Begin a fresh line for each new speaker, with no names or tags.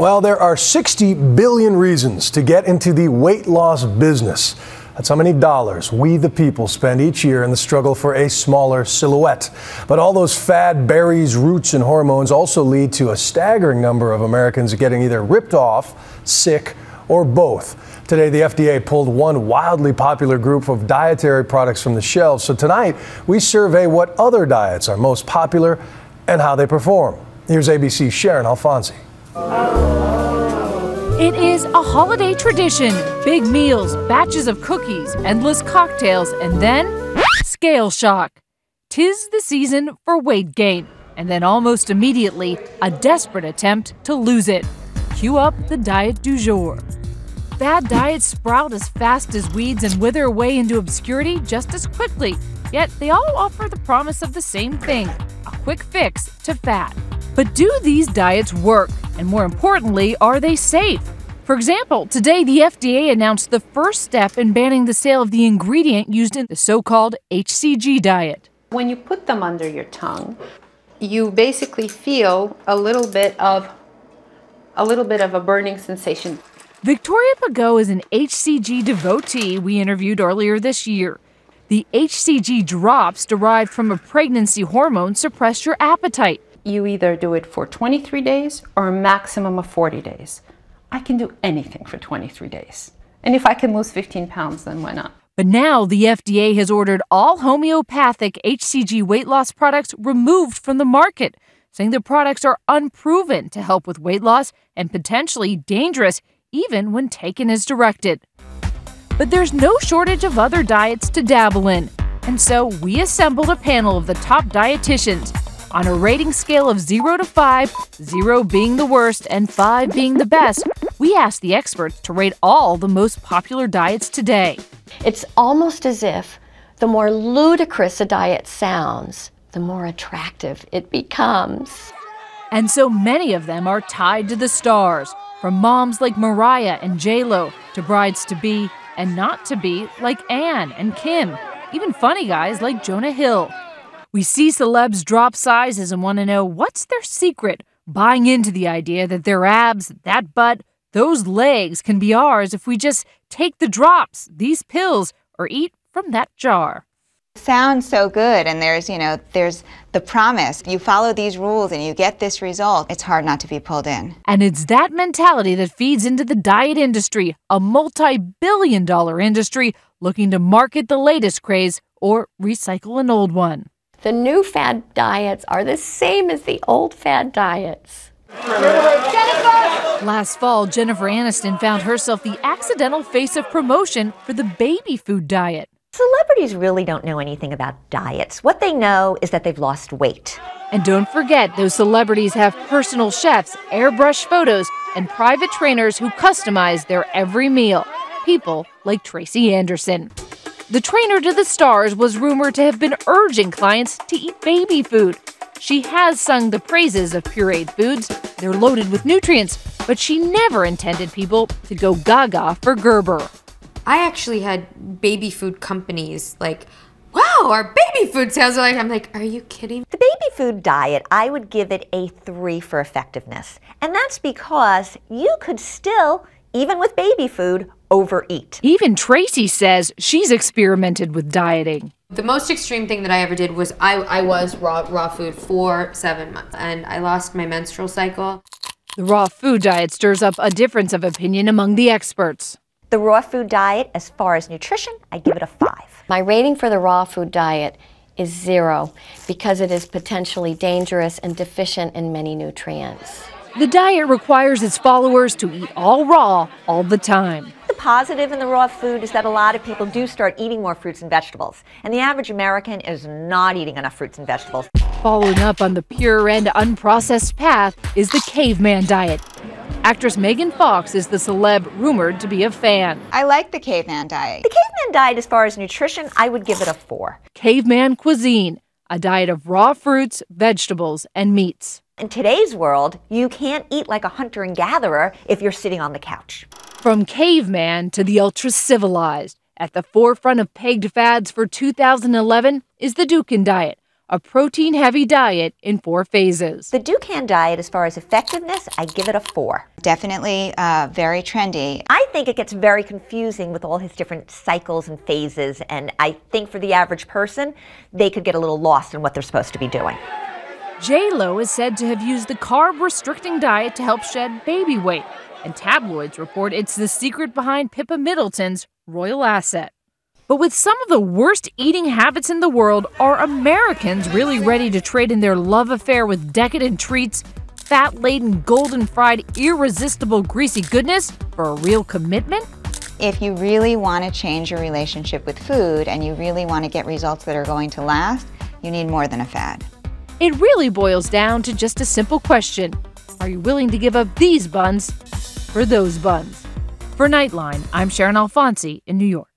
Well, there are 60 billion reasons to get into the weight loss business. That's how many dollars we, the people, spend each year in the struggle for a smaller silhouette. But all those fad berries, roots, and hormones also lead to a staggering number of Americans getting either ripped off, sick, or both. Today, the FDA pulled one wildly popular group of dietary products from the shelves. So tonight, we survey what other diets are most popular and how they perform. Here's ABC's Sharon Alfonsi.
It is a holiday tradition. Big meals, batches of cookies, endless cocktails, and then scale shock. 'Tis the season for weight gain, and then almost immediately, a desperate attempt to lose it. Cue up the diet du jour. Fad diets sprout as fast as weeds and wither away into obscurity just as quickly, yet they all offer the promise of the same thing, a quick fix to fat. But do these diets work? And more importantly, are they safe? For example, today the FDA announced the first step in banning the sale of the ingredient used in the so-called HGC diet.
When you put them under your tongue, you basically feel a little bit of a burning sensation.
Victoria Pagot is an HCG devotee we interviewed earlier this year. The HCG drops derived from a pregnancy hormone suppress your appetite.
You either do it for 23 days or a maximum of 40 days. I can do anything for 23 days. And if I can lose 15 pounds, then why not?
But now the FDA has ordered all homeopathic HCG weight loss products removed from the market, saying the products are unproven to help with weight loss and potentially dangerous even when taken as directed. But there's no shortage of other diets to dabble in. And so we assembled a panel of the top dietitians. On a rating scale of 0 to 5, 0 being the worst and 5 being the best, we asked the experts to rate all the most popular diets today.
It's almost as if the more ludicrous a diet sounds, the more attractive it becomes.
And so many of them are tied to the stars, from moms like Mariah and J-Lo to brides-to-be and not-to-be like Anne and Kim, even funny guys like Jonah Hill. We see celebs drop sizes and want to know what's their secret, buying into the idea that their abs, that butt, those legs can be ours if we just take the drops, these pills, or eat from that jar.
Sounds so good, and there's the promise. You follow these rules and you get this result. It's hard not to be pulled in.
And it's that mentality that feeds into the diet industry, a multi-billion-dollar industry looking to market the latest craze or recycle an old one.
The new fad diets are the same as the old fad diets.
Last fall, Jennifer Aniston found herself the accidental face of promotion for the baby food diet.
Celebrities really don't know anything about diets. What they know is that they've lost weight.
And don't forget, those celebrities have personal chefs, airbrush photos, and private trainers who customize their every meal. People like Tracy Anderson. The trainer to the stars was rumored to have been urging clients to eat baby food. She has sung the praises of pureed foods. They're loaded with nutrients, but she never intended people to go gaga for Gerber.
I actually had baby food companies like, wow, our baby food sounds like, I'm like, are you kidding?
The baby food diet, I would give it a 3 for effectiveness. And that's because you could still, even with baby food, overeat.
Even Tracy says she's experimented with dieting.
The most extreme thing that I ever did was I was raw food for 7 months, and I lost my menstrual cycle.
The raw food diet stirs up a difference of opinion among the experts.
The raw food diet, as far as nutrition, I give it a 5.
My rating for the raw food diet is 0 because it is potentially dangerous and deficient in many nutrients.
The diet requires its followers to eat all raw all the time.
The positive in the raw food is that a lot of people do start eating more fruits and vegetables. And the average American is not eating enough fruits and vegetables.
Following up on the pure and unprocessed path is the Caveman Diet. Actress Megan Fox is the celeb rumored to be a fan.
I like the Caveman Diet.
The Caveman Diet, as far as nutrition, I would give it a 4.
Caveman cuisine, a diet of raw fruits, vegetables, and meats.
In today's world, you can't eat like a hunter and gatherer if you're sitting on the couch.
From caveman to the ultra-civilized, at the forefront of pegged fads for 2011 is the Dukan Diet, a protein-heavy diet in 4 phases.
The Dukan Diet, as far as effectiveness, I give it a 4.
Definitely very trendy.
I think it gets very confusing with all his different cycles and phases, and I think for the average person, they could get a little lost in what they're supposed to be doing.
J-Lo is said to have used the carb-restricting diet to help shed baby weight, and tabloids report it's the secret behind Pippa Middleton's royal asset. But with some of the worst eating habits in the world, are Americans really ready to trade in their love affair with decadent treats, fat-laden, golden-fried, irresistible, greasy goodness for a real commitment?
If you really want to change your relationship with food and you really want to get results that are going to last, you need more than a fad.
It really boils down to just a simple question. Are you willing to give up these buns for those buns? For Nightline, I'm Sharon Alfonsi in New York.